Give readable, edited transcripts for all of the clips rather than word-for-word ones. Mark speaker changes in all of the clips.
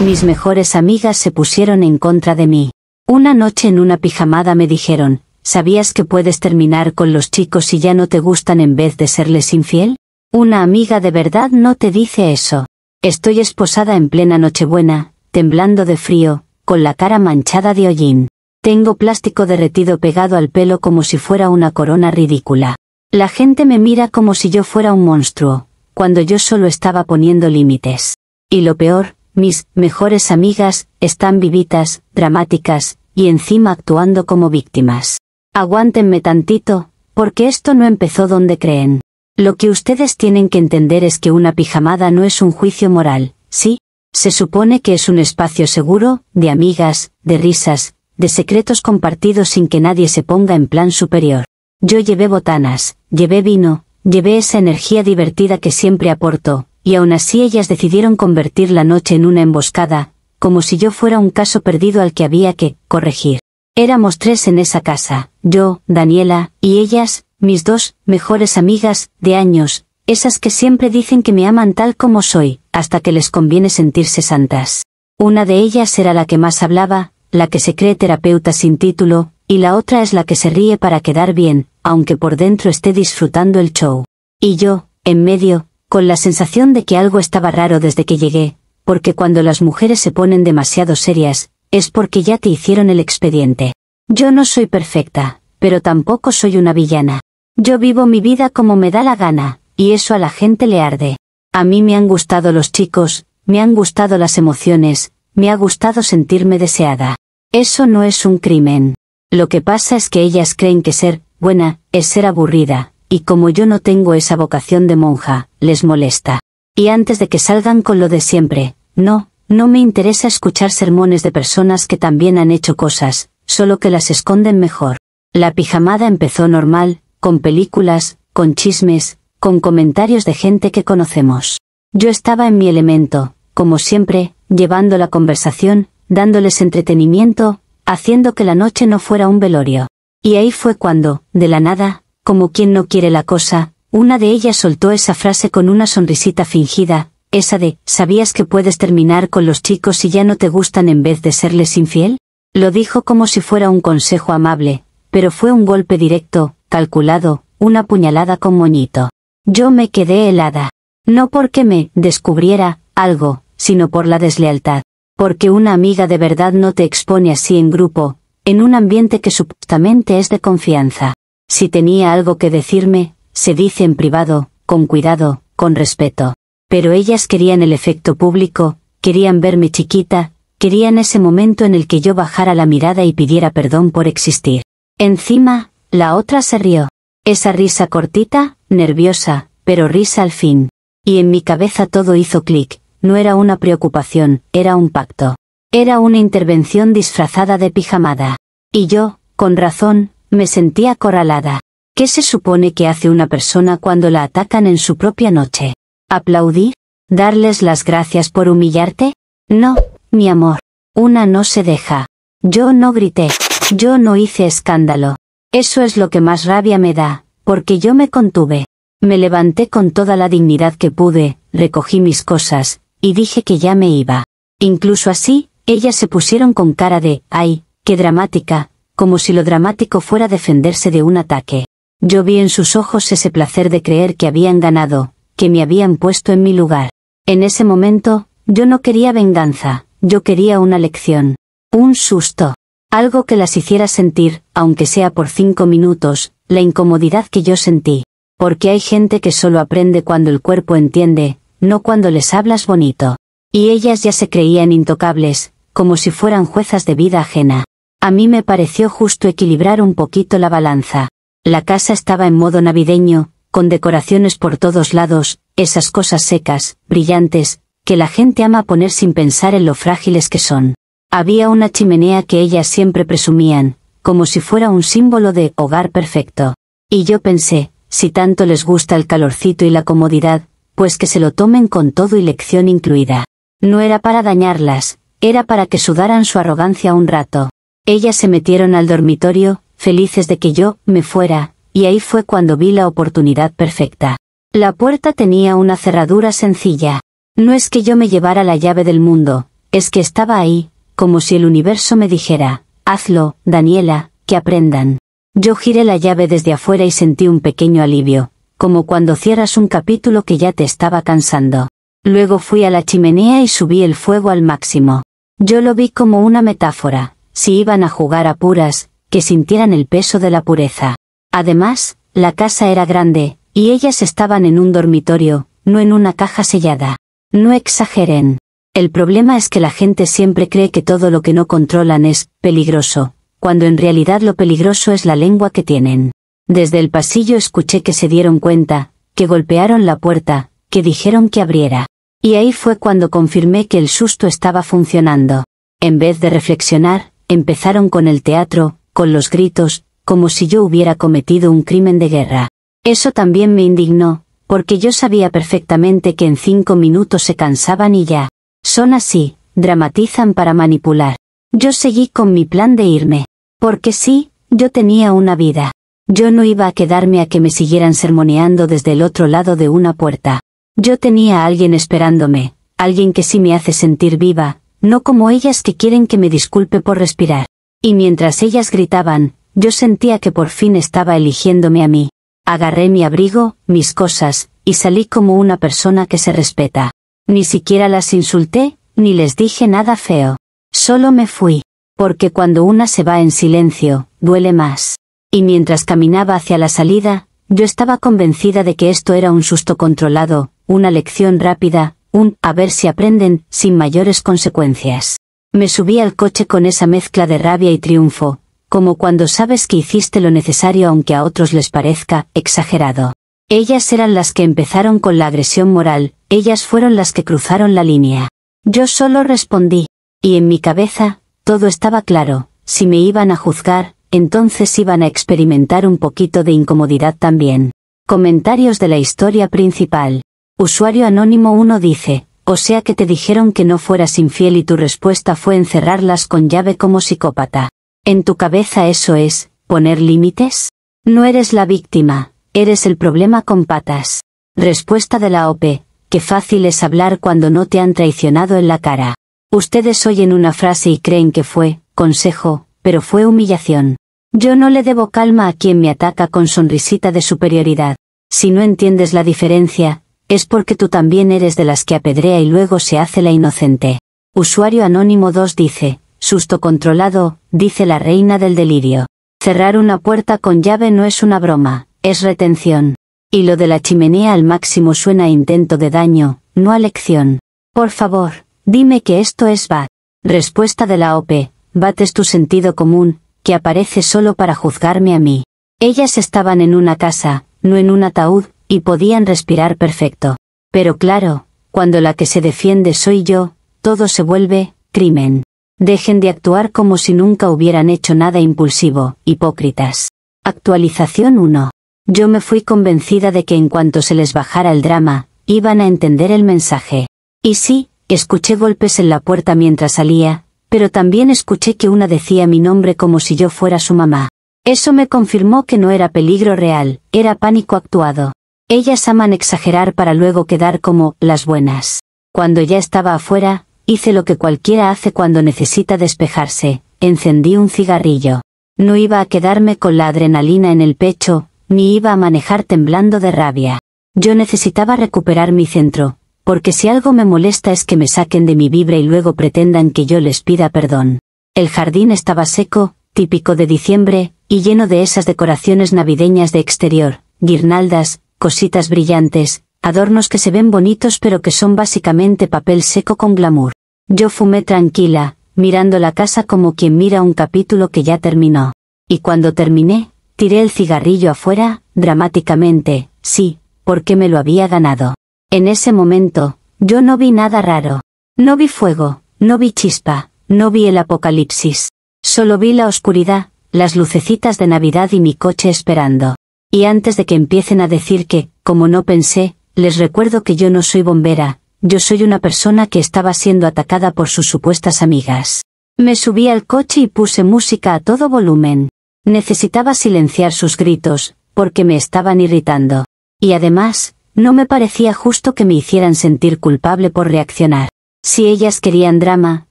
Speaker 1: Mis mejores amigas se pusieron en contra de mí. Una noche en una pijamada me dijeron, ¿sabías que puedes terminar con los chicos si ya no te gustan en vez de serles infiel? Una amiga de verdad no te dice eso. Estoy esposada en plena Nochebuena, temblando de frío, con la cara manchada de hollín. Tengo plástico derretido pegado al pelo como si fuera una corona ridícula. La gente me mira como si yo fuera un monstruo, cuando yo solo estaba poniendo límites. Y lo peor, mis mejores amigas están vivitas, dramáticas, y encima actuando como víctimas. Aguántenme tantito, porque esto no empezó donde creen. Lo que ustedes tienen que entender es que una pijamada no es un juicio moral, ¿sí? Se supone que es un espacio seguro, de amigas, de risas, de secretos compartidos sin que nadie se ponga en plan superior. Yo llevé botanas, llevé vino, llevé esa energía divertida que siempre aporto, y aún así ellas decidieron convertir la noche en una emboscada, como si yo fuera un caso perdido al que había que corregir. Éramos 3 en esa casa, yo, Daniela, y ellas, mis 2 mejores amigas, de años, esas que siempre dicen que me aman tal como soy, hasta que les conviene sentirse santas. Una de ellas era la que más hablaba, la que se cree terapeuta sin título, y la otra es la que se ríe para quedar bien, aunque por dentro esté disfrutando el show. Y yo, en medio, con la sensación de que algo estaba raro desde que llegué, porque cuando las mujeres se ponen demasiado serias, es porque ya te hicieron el expediente. Yo no soy perfecta, pero tampoco soy una villana. Yo vivo mi vida como me da la gana, y eso a la gente le arde. A mí me han gustado los chicos, me han gustado las emociones, me ha gustado sentirme deseada. Eso no es un crimen. Lo que pasa es que ellas creen que ser buena es ser aburrida, y como yo no tengo esa vocación de monja, les molesta. Y antes de que salgan con lo de siempre, no me interesa escuchar sermones de personas que también han hecho cosas, solo que las esconden mejor. La pijamada empezó normal, con películas, con chismes, con comentarios de gente que conocemos. Yo estaba en mi elemento, como siempre, llevando la conversación, dándoles entretenimiento, haciendo que la noche no fuera un velorio. Y ahí fue cuando, de la nada, como quien no quiere la cosa, una de ellas soltó esa frase con una sonrisita fingida, esa de, ¿sabías que puedes terminar con los chicos si ya no te gustan en vez de serles infiel? Lo dijo como si fuera un consejo amable, pero fue un golpe directo, calculado, una puñalada con moñito. Yo me quedé helada. No porque me descubriera algo, sino por la deslealtad. Porque una amiga de verdad no te expone así en grupo, en un ambiente que supuestamente es de confianza. Si tenía algo que decirme, se dice en privado, con cuidado, con respeto. Pero ellas querían el efecto público, querían verme chiquita, querían ese momento en el que yo bajara la mirada y pidiera perdón por existir. Encima, la otra se rió. Esa risa cortita, nerviosa, pero risa al fin. Y en mi cabeza todo hizo clic. No era una preocupación, era un pacto. Era una intervención disfrazada de pijamada. Y yo, con razón, me sentía acorralada. ¿Qué se supone que hace una persona cuando la atacan en su propia noche? ¿Aplaudir? ¿Darles las gracias por humillarte? No, mi amor. Una no se deja. Yo no grité. Yo no hice escándalo. Eso es lo que más rabia me da, porque yo me contuve. Me levanté con toda la dignidad que pude, recogí mis cosas, y dije que ya me iba. Incluso así, ellas se pusieron con cara de, ¡ay, qué dramática!, como si lo dramático fuera defenderse de un ataque. Yo vi en sus ojos ese placer de creer que habían ganado, que me habían puesto en mi lugar. En ese momento, yo no quería venganza, yo quería una lección. Un susto. Algo que las hiciera sentir, aunque sea por 5 minutos, la incomodidad que yo sentí. Porque hay gente que solo aprende cuando el cuerpo entiende, no cuando les hablas bonito. Y ellas ya se creían intocables, como si fueran juezas de vida ajena. A mí me pareció justo equilibrar un poquito la balanza. La casa estaba en modo navideño, con decoraciones por todos lados, esas cosas secas, brillantes, que la gente ama poner sin pensar en lo frágiles que son. Había una chimenea que ellas siempre presumían, como si fuera un símbolo de hogar perfecto. Y yo pensé, si tanto les gusta el calorcito y la comodidad, pues que se lo tomen con todo y lección incluida. No era para dañarlas, era para que sudaran su arrogancia un rato. Ellas se metieron al dormitorio, felices de que yo me fuera, y ahí fue cuando vi la oportunidad perfecta. La puerta tenía una cerradura sencilla. No es que yo me llevara la llave del mundo, Es que estaba ahí, como si el universo me dijera, hazlo, Daniela, que aprendan. Yo giré la llave desde afuera y sentí un pequeño alivio, como cuando cierras un capítulo que ya te estaba cansando. Luego fui a la chimenea y subí el fuego al máximo. Yo lo vi como una metáfora, si iban a jugar a puras, que sintieran el peso de la pureza. Además, la casa era grande, y ellas estaban en un dormitorio, no en una caja sellada. No exageren. El problema es que la gente siempre cree que todo lo que no controlan es peligroso, cuando en realidad lo peligroso es la lengua que tienen. Desde el pasillo escuché que se dieron cuenta, que golpearon la puerta, que dijeron que abriera. Y ahí fue cuando confirmé que el susto estaba funcionando. En vez de reflexionar, empezaron con el teatro, con los gritos, como si yo hubiera cometido un crimen de guerra. Eso también me indignó, porque yo sabía perfectamente que en 5 minutos se cansaban y ya. Son así, dramatizan para manipular. Yo seguí con mi plan de irme. Porque sí, yo tenía una vida. Yo no iba a quedarme a que me siguieran sermoneando desde el otro lado de una puerta. Yo tenía a alguien esperándome, alguien que sí me hace sentir viva, no como ellas que quieren que me disculpe por respirar. Y mientras ellas gritaban, yo sentía que por fin estaba eligiéndome a mí. Agarré mi abrigo, mis cosas, y salí como una persona que se respeta. Ni siquiera las insulté, ni les dije nada feo. Solo me fui. Porque cuando una se va en silencio, duele más. Y mientras caminaba hacia la salida, yo estaba convencida de que esto era un susto controlado, una lección rápida, a ver si aprenden, sin mayores consecuencias. Me subí al coche con esa mezcla de rabia y triunfo, como cuando sabes que hiciste lo necesario aunque a otros les parezca exagerado. Ellas eran las que empezaron con la agresión moral, ellas fueron las que cruzaron la línea. Yo solo respondí. Y en mi cabeza, todo estaba claro, si me iban a juzgar, entonces iban a experimentar un poquito de incomodidad también. Comentarios de la historia principal. Usuario anónimo 1 dice, o sea que te dijeron que no fueras infiel y tu respuesta fue encerrarlas con llave como psicópata. ¿En tu cabeza eso es, poner límites? No eres la víctima, eres el problema con patas. Respuesta de la OP, qué fácil es hablar cuando no te han traicionado en la cara. Ustedes oyen una frase y creen que fue consejo, pero fue humillación. Yo no le debo calma a quien me ataca con sonrisita de superioridad. Si no entiendes la diferencia, es porque tú también eres de las que apedrea y luego se hace la inocente. Usuario anónimo 2 dice, susto controlado, dice la reina del delirio. Cerrar una puerta con llave no es una broma, es retención. Y lo de la chimenea al máximo suena a intento de daño, no a lección. Por favor, dime que esto es BAT. Respuesta de la OP, BAT es tu sentido común, que aparece solo para juzgarme a mí. Ellas estaban en una casa, no en un ataúd, y podían respirar perfecto. Pero claro, cuando la que se defiende soy yo, todo se vuelve crimen. Dejen de actuar como si nunca hubieran hecho nada impulsivo, hipócritas. Actualización 1. Yo me fui convencida de que en cuanto se les bajara el drama, iban a entender el mensaje. Y sí, escuché golpes en la puerta mientras salía, pero también escuché que una decía mi nombre como si yo fuera su mamá. Eso me confirmó que no era peligro real, era pánico actuado. Ellas aman exagerar para luego quedar como las buenas. Cuando ya estaba afuera, hice lo que cualquiera hace cuando necesita despejarse, encendí un cigarrillo. No iba a quedarme con la adrenalina en el pecho, ni iba a manejar temblando de rabia. Yo necesitaba recuperar mi centro, porque si algo me molesta es que me saquen de mi vibra y luego pretendan que yo les pida perdón. El jardín estaba seco, típico de diciembre, y lleno de esas decoraciones navideñas de exterior, guirnaldas, cositas brillantes, adornos que se ven bonitos pero que son básicamente papel seco con glamour. Yo fumé tranquila, mirando la casa como quien mira un capítulo que ya terminó. Y cuando terminé, tiré el cigarrillo afuera, dramáticamente, sí, porque me lo había ganado. En ese momento, yo no vi nada raro. No vi fuego, no vi chispa, no vi el apocalipsis. Solo vi la oscuridad, las lucecitas de Navidad y mi coche esperando. Y antes de que empiecen a decir que, como no pensé, les recuerdo que yo no soy bombera, yo soy una persona que estaba siendo atacada por sus supuestas amigas. Me subí al coche y puse música a todo volumen. Necesitaba silenciar sus gritos, porque me estaban irritando. Y además, no me parecía justo que me hicieran sentir culpable por reaccionar. Si ellas querían drama,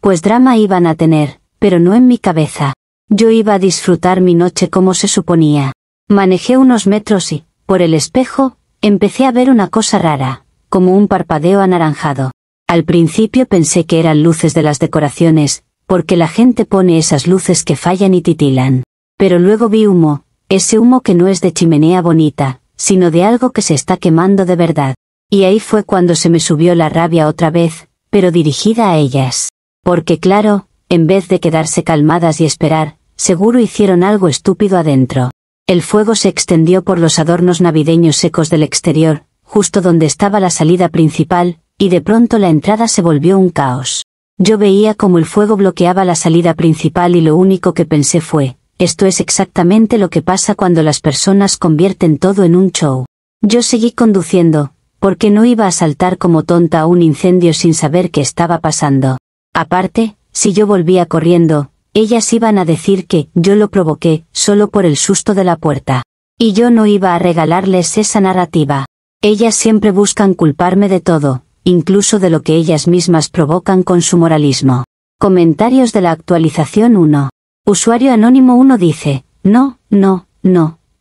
Speaker 1: pues drama iban a tener, pero no en mi cabeza. Yo iba a disfrutar mi noche como se suponía. Manejé unos metros y, por el espejo, empecé a ver una cosa rara, como un parpadeo anaranjado. Al principio pensé que eran luces de las decoraciones, porque la gente pone esas luces que fallan y titilan. Pero luego vi humo, ese humo que no es de chimenea bonita, sino de algo que se está quemando de verdad. Y ahí fue cuando se me subió la rabia otra vez, pero dirigida a ellas. Porque claro, en vez de quedarse calmadas y esperar, seguro hicieron algo estúpido adentro. El fuego se extendió por los adornos navideños secos del exterior, justo donde estaba la salida principal, y de pronto la entrada se volvió un caos. Yo veía como el fuego bloqueaba la salida principal y lo único que pensé fue, esto es exactamente lo que pasa cuando las personas convierten todo en un show. Yo seguí conduciendo, porque no iba a saltar como tonta a un incendio sin saber qué estaba pasando. Aparte, si yo volvía corriendo, ellas iban a decir que yo lo provoqué, solo por el susto de la puerta. Y yo no iba a regalarles esa narrativa. Ellas siempre buscan culparme de todo, incluso de lo que ellas mismas provocan con su moralismo. Comentarios de la actualización 1. Usuario anónimo 1 dice, no,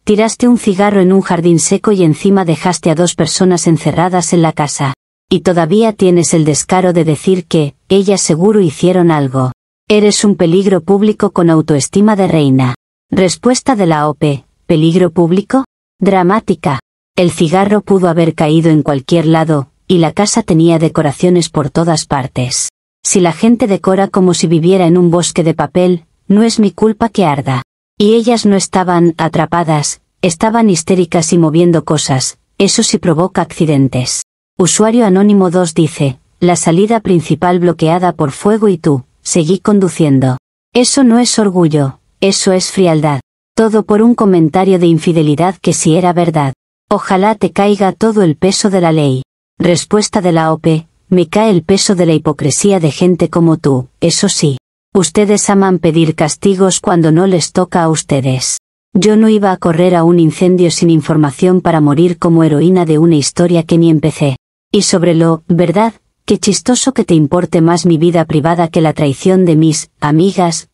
Speaker 1: tiraste un cigarro en un jardín seco y encima dejaste a 2 personas encerradas en la casa. Y todavía tienes el descaro de decir que, ellas seguro hicieron algo. Eres un peligro público con autoestima de reina. Respuesta de la OP, ¿peligro público? Dramática. El cigarro pudo haber caído en cualquier lado, y la casa tenía decoraciones por todas partes. Si la gente decora como si viviera en un bosque de papel, no es mi culpa que arda. Y ellas no estaban atrapadas, estaban histéricas y moviendo cosas, eso sí provoca accidentes. Usuario anónimo 2 dice, la salida principal bloqueada por fuego y tú, seguí conduciendo. Eso no es orgullo, eso es frialdad. Todo por un comentario de infidelidad que sí era verdad. Ojalá te caiga todo el peso de la ley. Respuesta de la OP, me cae el peso de la hipocresía de gente como tú, eso sí. Ustedes aman pedir castigos cuando no les toca a ustedes. Yo no iba a correr a un incendio sin información para morir como heroína de una historia que ni empecé. Y sobre lo, ¿verdad? Qué chistoso que te importe más mi vida privada que la traición de mis amigas.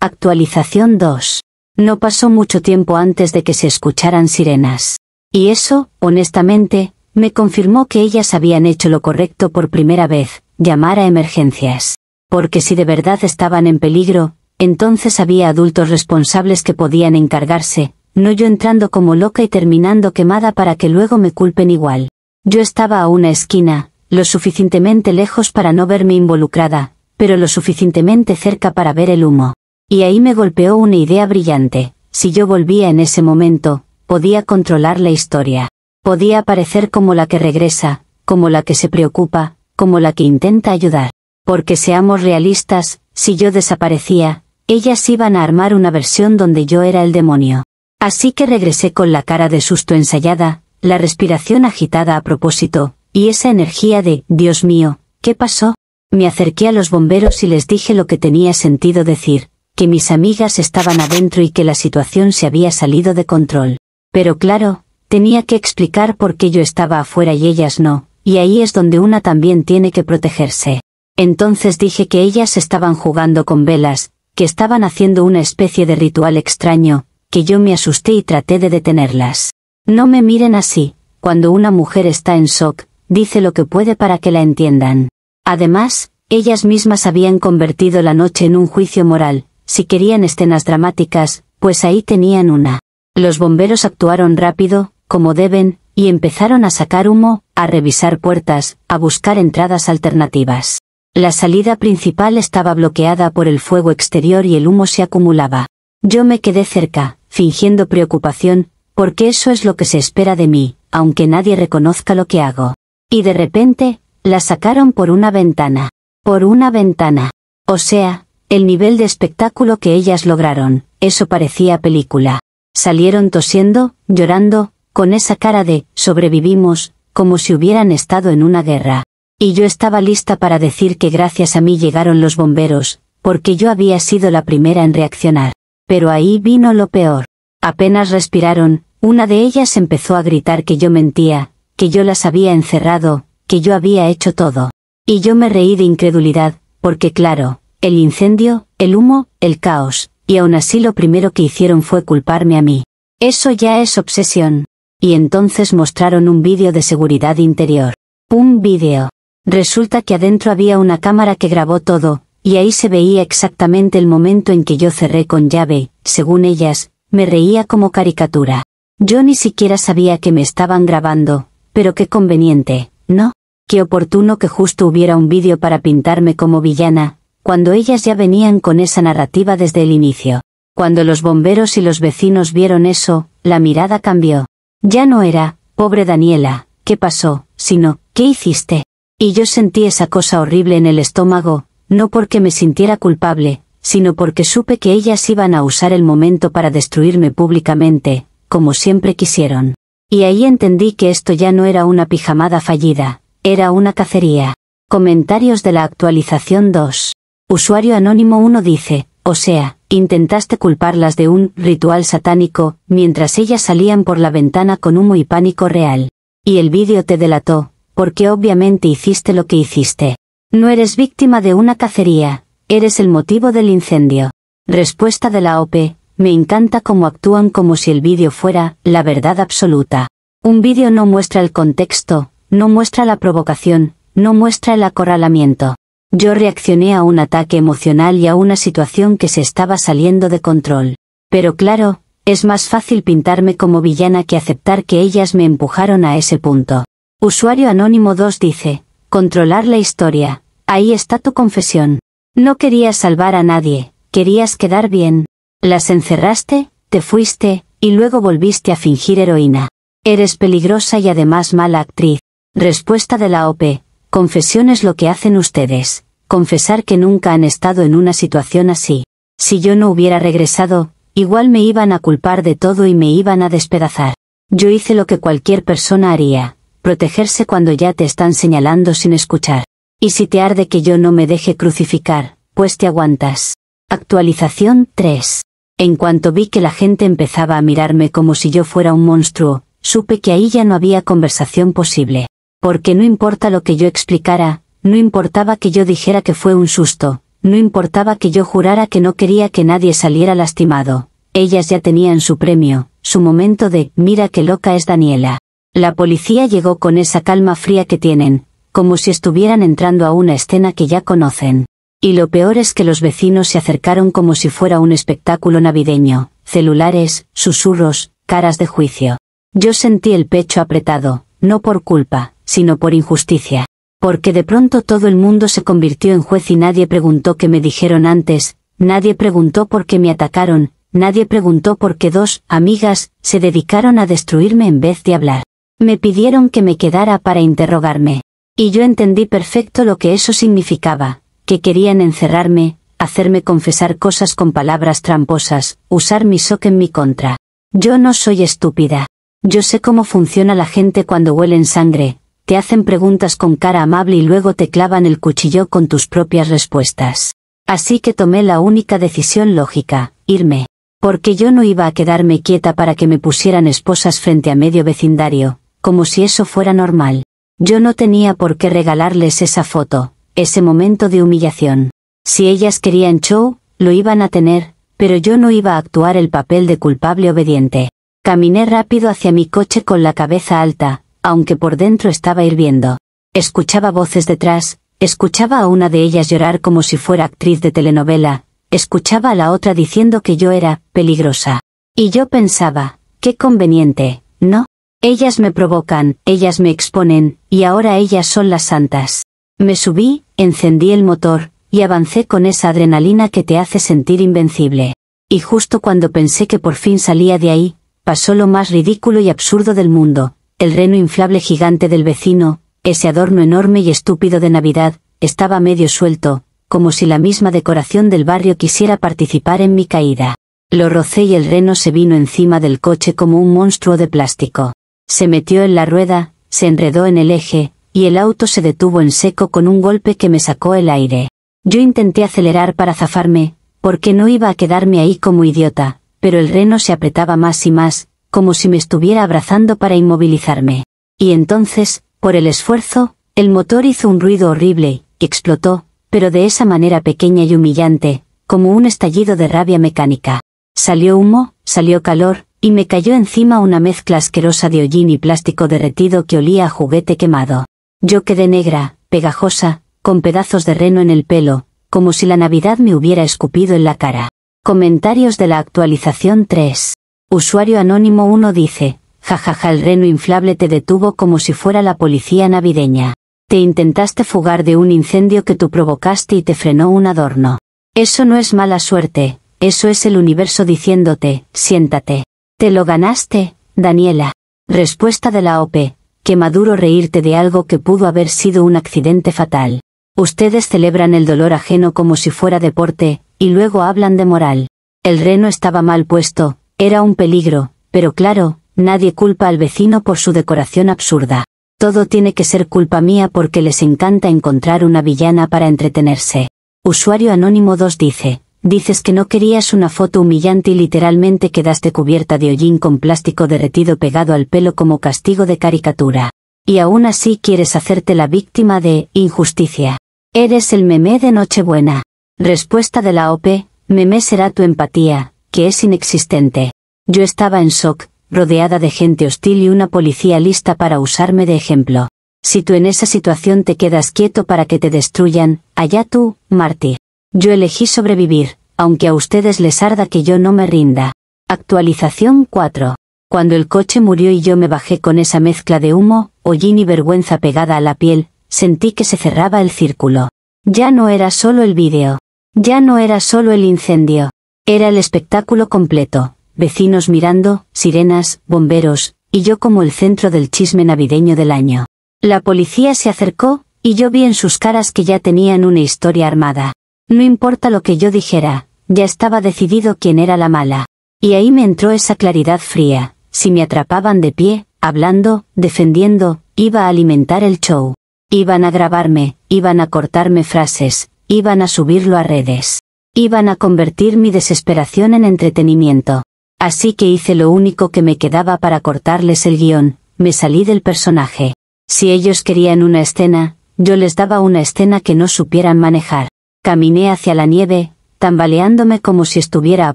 Speaker 1: Actualización 2. No pasó mucho tiempo antes de que se escucharan sirenas. Y eso, honestamente, me confirmó que ellas habían hecho lo correcto por primera vez, llamar a emergencias. Porque si de verdad estaban en peligro, entonces había adultos responsables que podían encargarse, no yo entrando como loca y terminando quemada para que luego me culpen igual. Yo estaba a una esquina, lo suficientemente lejos para no verme involucrada, pero lo suficientemente cerca para ver el humo. Y ahí me golpeó una idea brillante, si yo volvía en ese momento, podía controlar la historia. Podía aparecer como la que regresa, como la que se preocupa, como la que intenta ayudar. Porque seamos realistas, si yo desaparecía, ellas iban a armar una versión donde yo era el demonio. Así que regresé con la cara de susto ensayada, la respiración agitada a propósito, y esa energía de, Dios mío, ¿qué pasó? Me acerqué a los bomberos y les dije lo que tenía sentido decir, que mis amigas estaban adentro y que la situación se había salido de control. Pero claro, tenía que explicar por qué yo estaba afuera y ellas no, y ahí es donde una también tiene que protegerse. Entonces dije que ellas estaban jugando con velas, que estaban haciendo una especie de ritual extraño, que yo me asusté y traté de detenerlas. No me miren así, cuando una mujer está en shock, dice lo que puede para que la entiendan. Además, ellas mismas habían convertido la noche en un juicio moral, si querían escenas dramáticas, pues ahí tenían una. Los bomberos actuaron rápido, como deben, y empezaron a sacar humo, a revisar puertas, a buscar entradas alternativas. La salida principal estaba bloqueada por el fuego exterior y el humo se acumulaba. Yo me quedé cerca, fingiendo preocupación, porque eso es lo que se espera de mí, aunque nadie reconozca lo que hago. Y de repente, la sacaron por una ventana. Por una ventana. O sea, el nivel de espectáculo que ellas lograron, eso parecía película. Salieron tosiendo, llorando, con esa cara de, sobrevivimos, como si hubieran estado en una guerra. Y yo estaba lista para decir que gracias a mí llegaron los bomberos, porque yo había sido la primera en reaccionar. Pero ahí vino lo peor. Apenas respiraron, una de ellas empezó a gritar que yo mentía, que yo las había encerrado, que yo había hecho todo. Y yo me reí de incredulidad, porque claro, el incendio, el humo, el caos, y aún así lo primero que hicieron fue culparme a mí. Eso ya es obsesión. Y entonces mostraron un vídeo de seguridad interior. Un vídeo. Resulta que adentro había una cámara que grabó todo, y ahí se veía exactamente el momento en que yo cerré con llave. Según ellas, me reía como caricatura. Yo ni siquiera sabía que me estaban grabando, pero qué conveniente, ¿no? Qué oportuno que justo hubiera un vídeo para pintarme como villana, cuando ellas ya venían con esa narrativa desde el inicio. Cuando los bomberos y los vecinos vieron eso, la mirada cambió. Ya no era, pobre Daniela, ¿qué pasó?, sino, ¿qué hiciste? Y yo sentí esa cosa horrible en el estómago, no porque me sintiera culpable, sino porque supe que ellas iban a usar el momento para destruirme públicamente, como siempre quisieron. Y ahí entendí que esto ya no era una pijamada fallida, era una cacería. Comentarios de la actualización 2. Usuario anónimo 1 dice, o sea, intentaste culparlas de un ritual satánico, mientras ellas salían por la ventana con humo y pánico real. Y el vídeo te delató, porque obviamente hiciste lo que hiciste. No eres víctima de una cacería, eres el motivo del incendio. Respuesta de la OP, me encanta cómo actúan como si el vídeo fuera la verdad absoluta. Un vídeo no muestra el contexto, no muestra la provocación, no muestra el acorralamiento. Yo reaccioné a un ataque emocional y a una situación que se estaba saliendo de control. Pero claro, es más fácil pintarme como villana que aceptar que ellas me empujaron a ese punto. Usuario anónimo 2 dice, controlar la historia, ahí está tu confesión. No querías salvar a nadie, querías quedar bien. Las encerraste, te fuiste, y luego volviste a fingir heroína. Eres peligrosa y además mala actriz. Respuesta de la OP, confesión es lo que hacen ustedes, confesar que nunca han estado en una situación así. Si yo no hubiera regresado, igual me iban a culpar de todo y me iban a despedazar. Yo hice lo que cualquier persona haría, protegerse cuando ya te están señalando sin escuchar. Y si te arde que yo no me deje crucificar, pues te aguantas. Actualización 3. En cuanto vi que la gente empezaba a mirarme como si yo fuera un monstruo, supe que ahí ya no había conversación posible. Porque no importa lo que yo explicara, no importaba que yo dijera que fue un susto, no importaba que yo jurara que no quería que nadie saliera lastimado. Ellas ya tenían su premio, su momento de, mira qué loca es Daniela. La policía llegó con esa calma fría que tienen, como si estuvieran entrando a una escena que ya conocen. Y lo peor es que los vecinos se acercaron como si fuera un espectáculo navideño, celulares, susurros, caras de juicio. Yo sentí el pecho apretado, no por culpa, sino por injusticia. Porque de pronto todo el mundo se convirtió en juez y nadie preguntó qué me dijeron antes, nadie preguntó por qué me atacaron, nadie preguntó por qué dos amigas se dedicaron a destruirme en vez de hablar. Me pidieron que me quedara para interrogarme. Y yo entendí perfecto lo que eso significaba, que querían encerrarme, hacerme confesar cosas con palabras tramposas, usar mi shock en mi contra. Yo no soy estúpida. Yo sé cómo funciona la gente cuando huelen sangre, te hacen preguntas con cara amable y luego te clavan el cuchillo con tus propias respuestas. Así que tomé la única decisión lógica, irme. Porque yo no iba a quedarme quieta para que me pusieran esposas frente a medio vecindario, como si eso fuera normal. Yo no tenía por qué regalarles esa foto, ese momento de humillación. Si ellas querían show, lo iban a tener, pero yo no iba a actuar el papel de culpable obediente. Caminé rápido hacia mi coche con la cabeza alta, aunque por dentro estaba hirviendo. Escuchaba voces detrás, escuchaba a una de ellas llorar como si fuera actriz de telenovela, escuchaba a la otra diciendo que yo era peligrosa. Y yo pensaba, qué conveniente, ¿no? Ellas me provocan, ellas me exponen, y ahora ellas son las santas. Me subí, encendí el motor, y avancé con esa adrenalina que te hace sentir invencible. Y justo cuando pensé que por fin salía de ahí, pasó lo más ridículo y absurdo del mundo. El reno inflable gigante del vecino, ese adorno enorme y estúpido de Navidad, estaba medio suelto, como si la misma decoración del barrio quisiera participar en mi caída. Lo rocé y el reno se vino encima del coche como un monstruo de plástico. Se metió en la rueda, se enredó en el eje, y el auto se detuvo en seco con un golpe que me sacó el aire. Yo intenté acelerar para zafarme, porque no iba a quedarme ahí como idiota, pero el reno se apretaba más y más, como si me estuviera abrazando para inmovilizarme. Y entonces, por el esfuerzo El motor hizo un ruido horrible, y explotó, pero de esa manera pequeña y humillante, como un estallido de rabia mecánica. Salió humo, salió calor, y me cayó encima una mezcla asquerosa de hollín y plástico derretido que olía a juguete quemado. Yo quedé negra, pegajosa, con pedazos de reno en el pelo, como si la Navidad me hubiera escupido en la cara. Comentarios de la actualización 3. Usuario anónimo 1 dice, jajaja, el reno inflable te detuvo como si fuera la policía navideña. Te intentaste fugar de un incendio que tú provocaste y te frenó un adorno. Eso no es mala suerte, eso es el universo diciéndote, siéntate. Te lo ganaste, Daniela. Respuesta de la OP, qué maduro reírte de algo que pudo haber sido un accidente fatal. Ustedes celebran el dolor ajeno como si fuera deporte, y luego hablan de moral. El reno estaba mal puesto, era un peligro, pero claro, nadie culpa al vecino por su decoración absurda. Todo tiene que ser culpa mía porque les encanta encontrar una villana para entretenerse. Usuario anónimo 2 dice, dices que no querías una foto humillante y literalmente quedaste cubierta de hollín con plástico derretido pegado al pelo como castigo de caricatura. Y aún así quieres hacerte la víctima de injusticia. Eres el meme de Nochebuena. Respuesta de la OP, meme será tu empatía, que es inexistente. Yo estaba en shock, rodeada de gente hostil y una policía lista para usarme de ejemplo. Si tú en esa situación te quedas quieto para que te destruyan, allá tú, mártir. Yo elegí sobrevivir, aunque a ustedes les arda que yo no me rinda. Actualización 4. Cuando el coche murió y yo me bajé con esa mezcla de humo, hollín y vergüenza pegada a la piel, sentí que se cerraba el círculo. Ya no era solo el vídeo. Ya no era solo el incendio. Era el espectáculo completo. Vecinos mirando, sirenas, bomberos, y yo como el centro del chisme navideño del año. La policía se acercó, y yo vi en sus caras que ya tenían una historia armada. No importa lo que yo dijera, ya estaba decidido quién era la mala. Y ahí me entró esa claridad fría, si me atrapaban de pie, hablando, defendiendo, iba a alimentar el show. Iban a grabarme, iban a cortarme frases, iban a subirlo a redes. Iban a convertir mi desesperación en entretenimiento. Así que hice lo único que me quedaba para cortarles el guión, me salí del personaje. Si ellos querían una escena, yo les daba una escena que no supieran manejar. Caminé hacia la nieve, tambaleándome como si estuviera a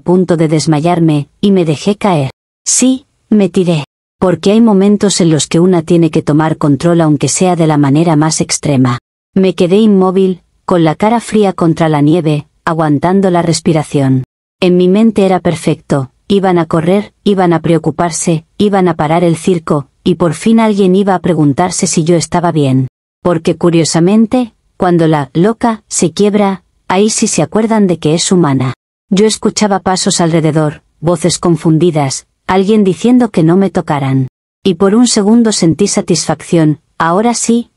Speaker 1: punto de desmayarme, y me dejé caer. Sí, me tiré. Porque hay momentos en los que una tiene que tomar control aunque sea de la manera más extrema. Me quedé inmóvil, con la cara fría contra la nieve, aguantando la respiración. En mi mente era perfecto. Iban a correr, iban a preocuparse, iban a parar el circo, y por fin alguien iba a preguntarse si yo estaba bien. Porque curiosamente, cuando la loca se quiebra, ahí sí se acuerdan de que es humana. Yo escuchaba pasos alrededor, voces confundidas, alguien diciendo que no me tocaran. Y por un segundo sentí satisfacción, ahora sí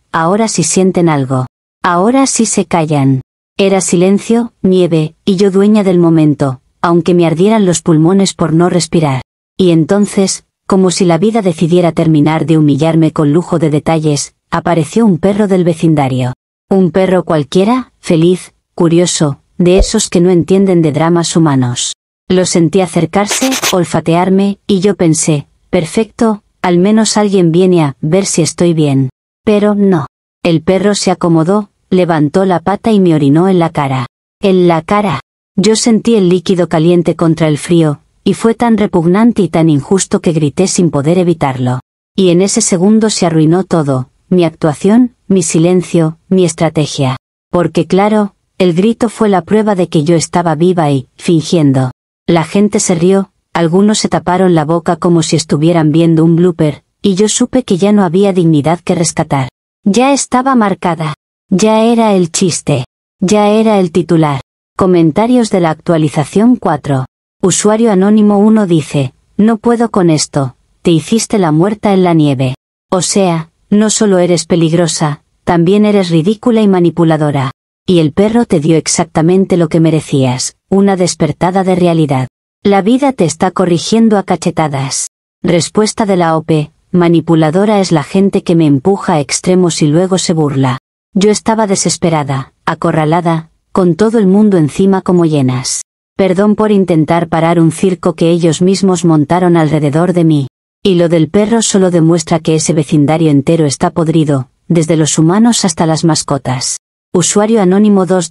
Speaker 1: sienten algo. Ahora sí se callan. Era silencio, nieve, y yo dueña del momento, aunque me ardieran los pulmones por no respirar. Y entonces, como si la vida decidiera terminar de humillarme con lujo de detalles, apareció un perro del vecindario. Un perro cualquiera, feliz, curioso, de esos que no entienden de dramas humanos. Lo sentí acercarse, olfatearme, y yo pensé, perfecto, al menos alguien viene a ver si estoy bien. Pero no. El perro se acomodó, levantó la pata y me orinó en la cara. En la cara. Yo sentí el líquido caliente contra el frío, y fue tan repugnante y tan injusto que grité sin poder evitarlo. Y en ese segundo se arruinó todo, mi actuación, mi silencio, mi estrategia. Porque claro, el grito fue la prueba de que yo estaba viva y, fingiendo. La gente se rió, algunos se taparon la boca como si estuvieran viendo un blooper, y yo supe que ya no había dignidad que rescatar. Ya estaba marcada. Ya era el chiste. Ya era el titular. Comentarios de la actualización 4. Usuario anónimo 1 dice, no puedo con esto, te hiciste la muerta en la nieve. O sea, no solo eres peligrosa, también eres ridícula y manipuladora. Y el perro te dio exactamente lo que merecías, una despertada de realidad. La vida te está corrigiendo a cachetadas. Respuesta de la OP, manipuladora es la gente que me empuja a extremos y luego se burla. Yo estaba desesperada, acorralada, con todo el mundo encima como llenas. Perdón por intentar parar un circo que ellos mismos montaron alrededor de mí. Y lo del perro solo demuestra que ese vecindario entero está podrido, desde los humanos hasta las mascotas. Usuario anónimo 2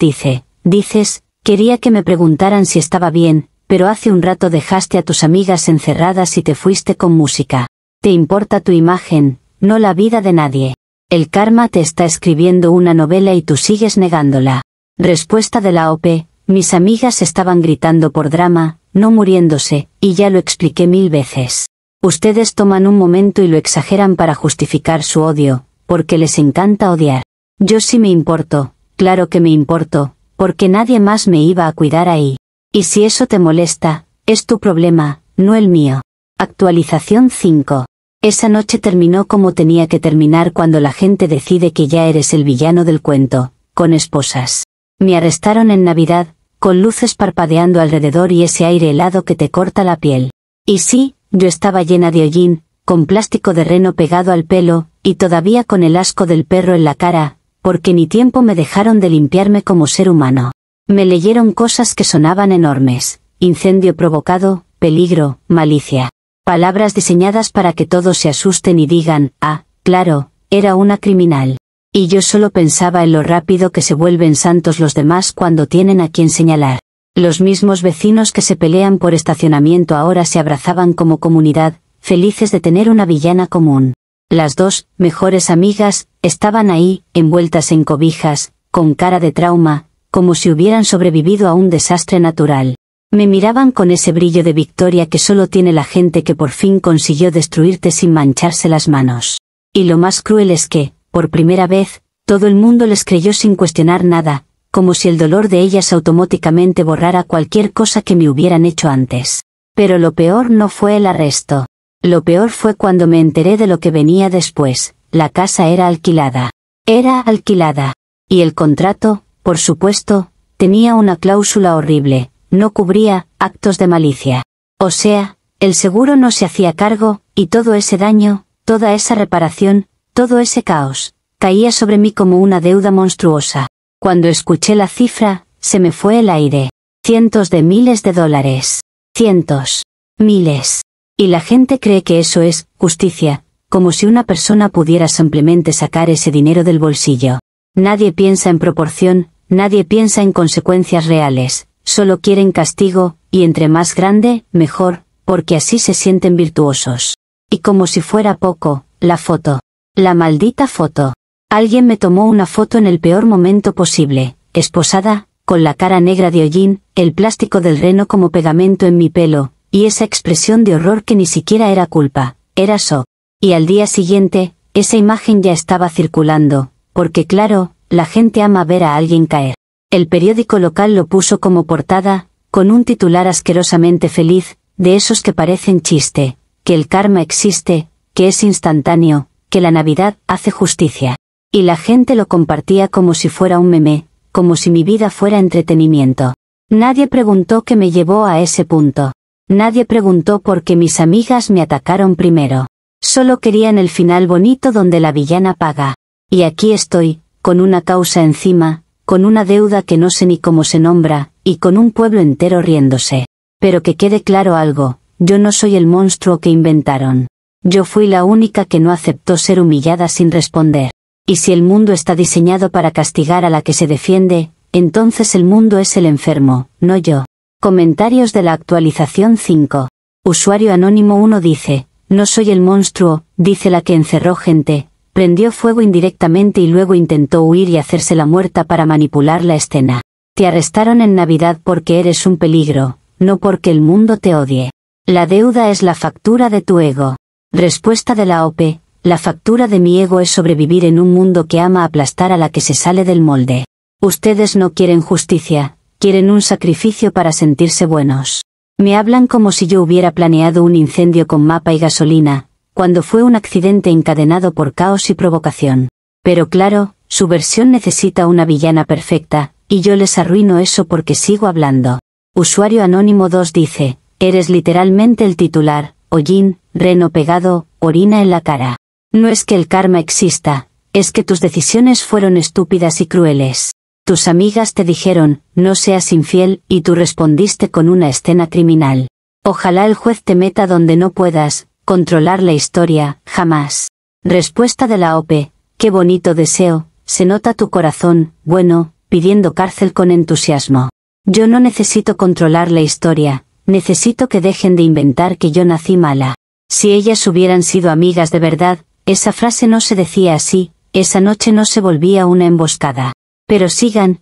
Speaker 1: dices, quería que me preguntaran si estaba bien, pero hace un rato dejaste a tus amigas encerradas y te fuiste con música. Te importa tu imagen, no la vida de nadie. El karma te está escribiendo una novela y tú sigues negándola. Respuesta de la OP, mis amigas estaban gritando por drama, no muriéndose, y ya lo expliqué 1000 veces. Ustedes toman un momento y lo exageran para justificar su odio, porque les encanta odiar. Yo sí me importo, claro que me importo, porque nadie más me iba a cuidar ahí. Y si eso te molesta, es tu problema, no el mío. Actualización 5. Esa noche terminó como tenía que terminar cuando la gente decide que ya eres el villano del cuento, con esposas. Me arrestaron en Navidad, con luces parpadeando alrededor y ese aire helado que te corta la piel. Y sí, yo estaba llena de hollín, con plástico de reno pegado al pelo, y todavía con el asco del perro en la cara, porque ni tiempo me dejaron de limpiarme como ser humano. Me leyeron cosas que sonaban enormes: incendio provocado, peligro, malicia. Palabras diseñadas para que todos se asusten y digan, ah, claro, era una criminal. Y yo solo pensaba en lo rápido que se vuelven santos los demás cuando tienen a quien señalar. Los mismos vecinos que se pelean por estacionamiento ahora se abrazaban como comunidad, felices de tener una villana común. Las dos mejores amigas estaban ahí, envueltas en cobijas, con cara de trauma, como si hubieran sobrevivido a un desastre natural. Me miraban con ese brillo de victoria que solo tiene la gente que por fin consiguió destruirte sin mancharse las manos. Y lo más cruel es que, por primera vez, todo el mundo les creyó sin cuestionar nada, como si el dolor de ellas automáticamente borrara cualquier cosa que me hubieran hecho antes. Pero lo peor no fue el arresto. Lo peor fue cuando me enteré de lo que venía después. La casa era alquilada. Era alquilada. Y el contrato, por supuesto, tenía una cláusula horrible: no cubría actos de malicia. O sea, el seguro no se hacía cargo, y todo ese daño, toda esa reparación, todo ese caos, caía sobre mí como una deuda monstruosa. Cuando escuché la cifra, se me fue el aire. Cientos de miles de dólares. Cientos. Miles. Y la gente cree que eso es justicia, como si una persona pudiera simplemente sacar ese dinero del bolsillo. Nadie piensa en proporción, nadie piensa en consecuencias reales. Solo quieren castigo, y entre más grande, mejor, porque así se sienten virtuosos. Y como si fuera poco, la foto. La maldita foto. Alguien me tomó una foto en el peor momento posible, esposada, con la cara negra de hollín, el plástico del reno como pegamento en mi pelo, y esa expresión de horror que ni siquiera era culpa, era shock. Y al día siguiente, esa imagen ya estaba circulando, porque claro, la gente ama ver a alguien caer. El periódico local lo puso como portada, con un titular asquerosamente feliz, de esos que parecen chiste: que el karma existe, que es instantáneo, que la Navidad hace justicia. Y la gente lo compartía como si fuera un meme, como si mi vida fuera entretenimiento. Nadie preguntó qué me llevó a ese punto. Nadie preguntó por qué mis amigas me atacaron primero. Solo querían el final bonito donde la villana paga. Y aquí estoy, con una causa encima, con una deuda que no sé ni cómo se nombra, y con un pueblo entero riéndose. Pero que quede claro algo: yo no soy el monstruo que inventaron. Yo fui la única que no aceptó ser humillada sin responder. Y si el mundo está diseñado para castigar a la que se defiende, entonces el mundo es el enfermo, no yo. Comentarios de la actualización 5. Usuario anónimo 1 dice: no soy el monstruo, dice la que encerró gente, prendió fuego indirectamente y luego intentó huir y hacerse la muerta para manipular la escena. Te arrestaron en Navidad porque eres un peligro, no porque el mundo te odie. La deuda es la factura de tu ego. Respuesta de la OP: la factura de mi ego es sobrevivir en un mundo que ama aplastar a la que se sale del molde. Ustedes no quieren justicia, quieren un sacrificio para sentirse buenos. Me hablan como si yo hubiera planeado un incendio con mapa y gasolina, cuando fue un accidente encadenado por caos y provocación. Pero claro, su versión necesita una villana perfecta, y yo les arruino eso porque sigo hablando. Usuario anónimo 2 dice: eres literalmente el titular: hollín, reno pegado, orina en la cara. No es que el karma exista, es que tus decisiones fueron estúpidas y crueles. Tus amigas te dijeron: no seas infiel, y tú respondiste con una escena criminal. Ojalá el juez te meta donde no puedas controlar la historia, jamás. Respuesta de la OP: Qué bonito deseo, se nota tu corazón, bueno, pidiendo cárcel con entusiasmo. Yo no necesito controlar la historia, necesito que dejen de inventar que yo nací mala. Si ellas hubieran sido amigas de verdad, esa frase no se decía así, esa noche no se volvía una emboscada. Pero sigan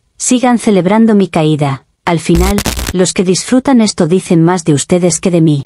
Speaker 1: celebrando mi caída. Al final, los que disfrutan esto dicen más de ustedes que de mí.